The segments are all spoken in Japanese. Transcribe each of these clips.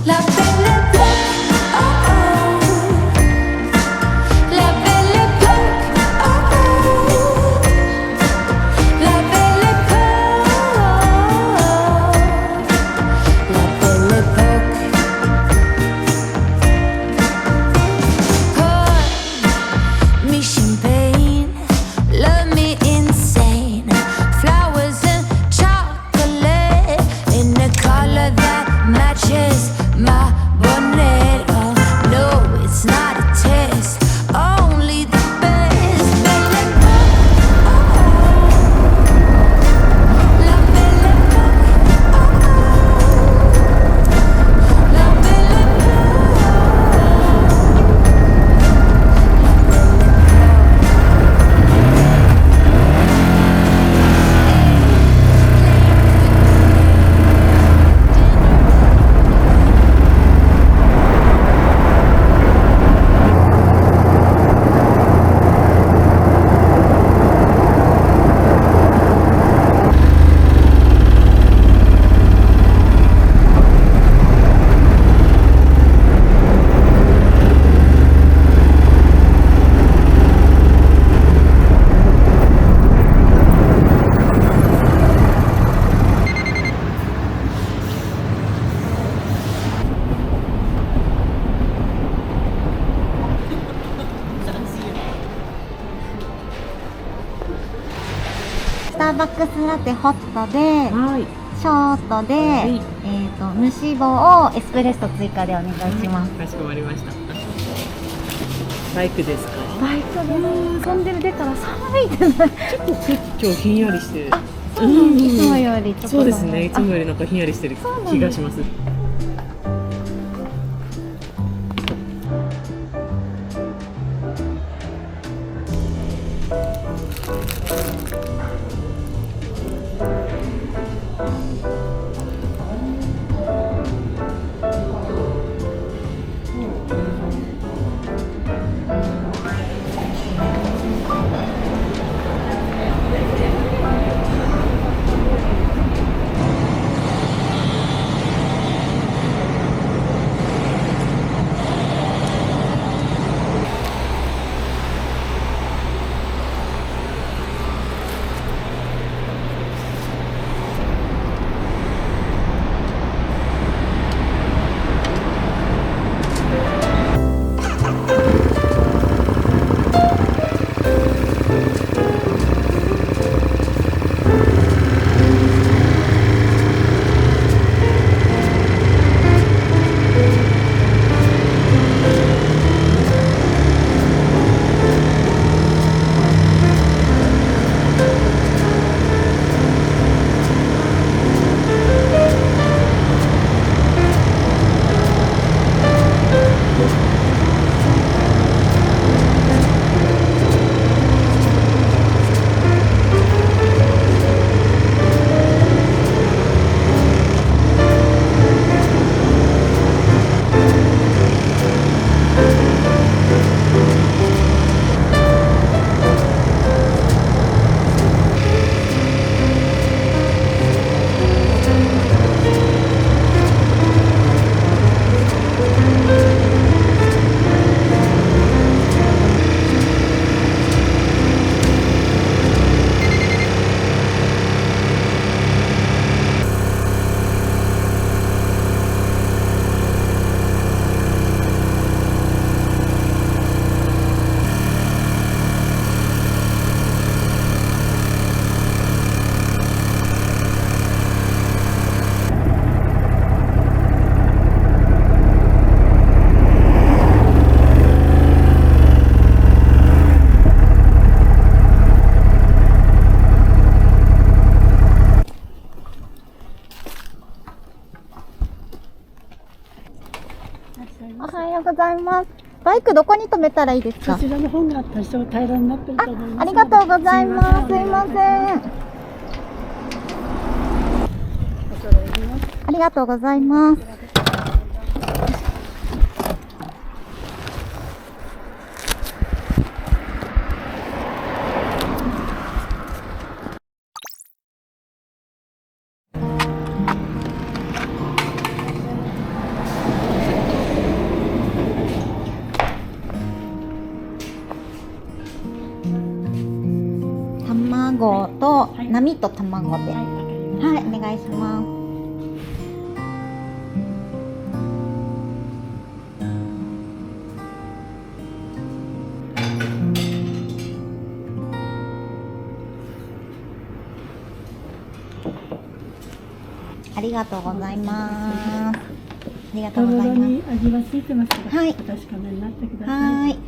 La belle époque, oh oh. La belle époque, oh oh. La belle époque, la belle époque. Pour me champagne, love me insane. Flowers and chocolate in a color that matches my bonnet. Oh no, it's not a test, only the best. Belle époque, oh oh. La belle époque, oh oh. La belleスターバックスラテホットで、はい。ショートで、い無脂肪をエスプレッソ追加でお願いします。かしこまりました。バイクですか。バイクで飛んでる出たら寒いですね。今日ひんやりして。そうなんです。いつもよりちょっと。そうですね。いつもよりなんかひんやりしてる気がします。おはようございます。バイクどこに止めたらいいですか？こちらの方が多少平らになってると思います。ありがとうございます。すいません。ありがとうございます。とはい波と卵で。はい、わかりました。はい、お願いします。ありがとうございます。ありがととろろうございます。に味はついてますから、はいお確かめになってください。はーい。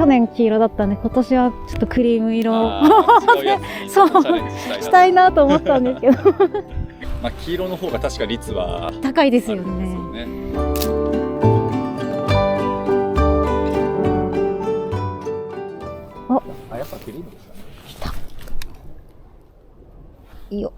去年黄色だったんで、今年はちょっとクリーム色をそうしたいなと思ったんですけどまあ黄色の方が確か率は高いですよあるんですよね。ね。あ、やっぱクリームですかね。いいよ。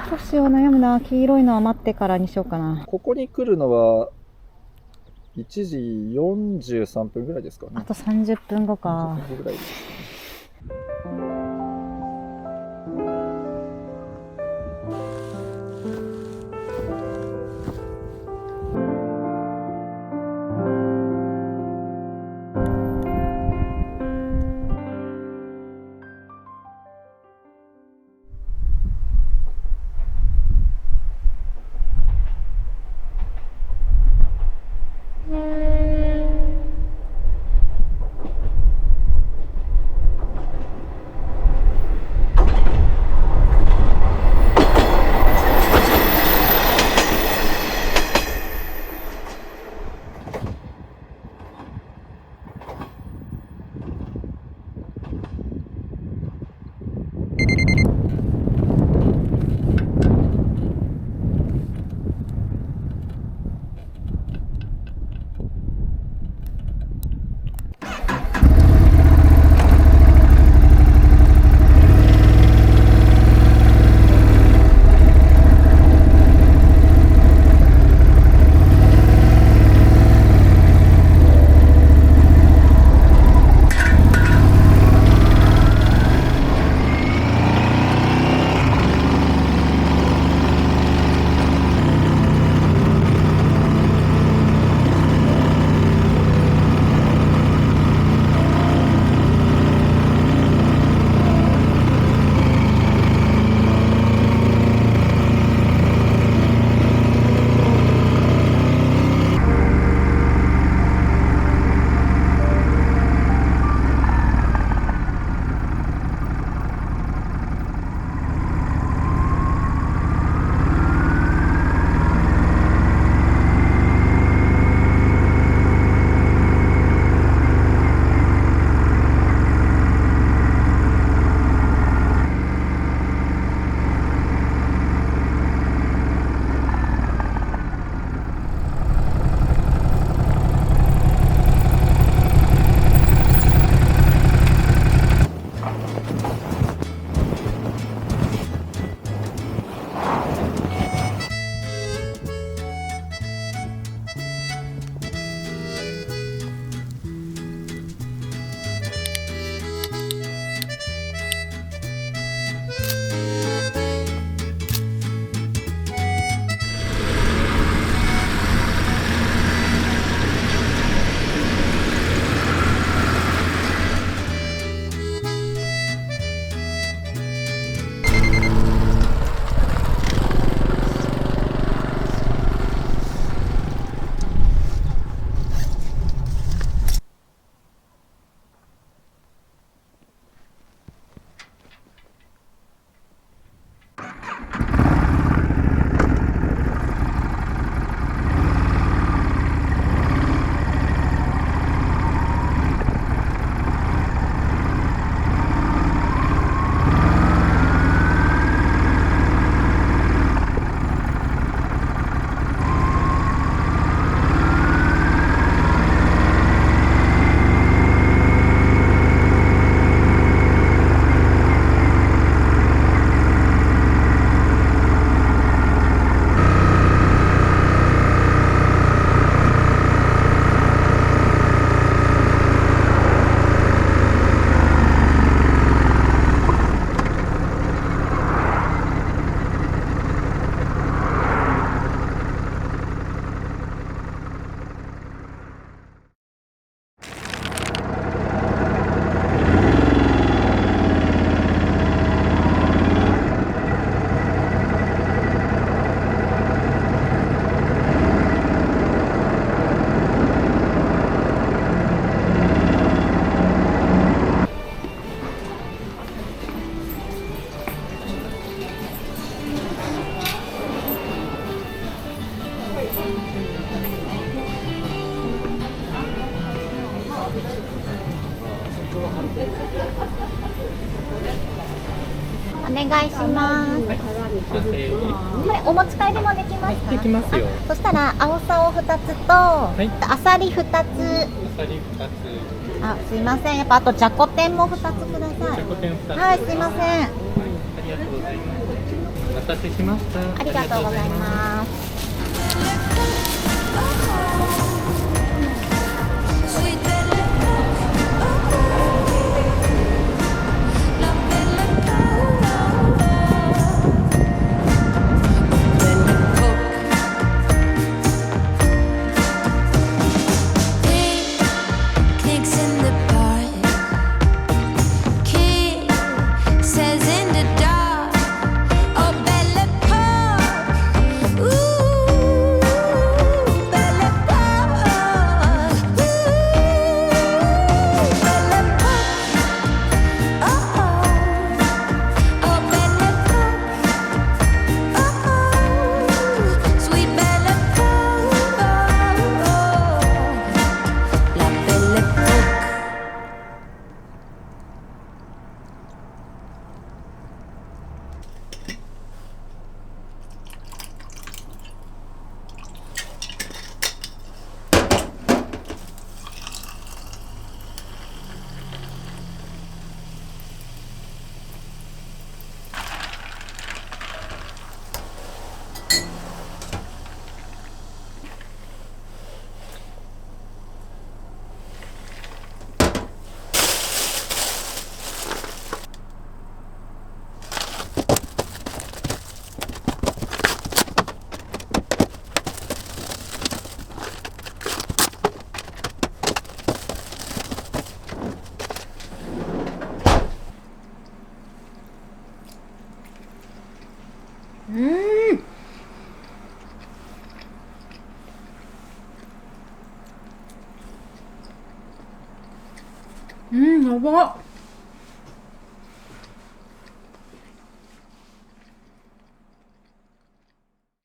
どうしよう、悩むな。黄色いのは待ってからにしようかな。ここに来るのは1時43分ぐらいですかね。あと30分後か。30分ぐらいですね。お願いします。これお持ち帰りもできますか？できますよ。そしたら青さを2つと、いあさり2つ。アサリ2つ。あ、すいません。やっぱあとじゃこ天も2つください。じゃこ天2つ。はい、すいません。ありがとうございます。お待たせしました。ありがとうございます。Sweet belly, love belly, picnics in the park, kisses in the dark. Oh, Belle Park, ooh, Belle Park, ooh, Belle Park, oh, Belle Park, oh, sweet Belle Park, la Belle Park. 여보.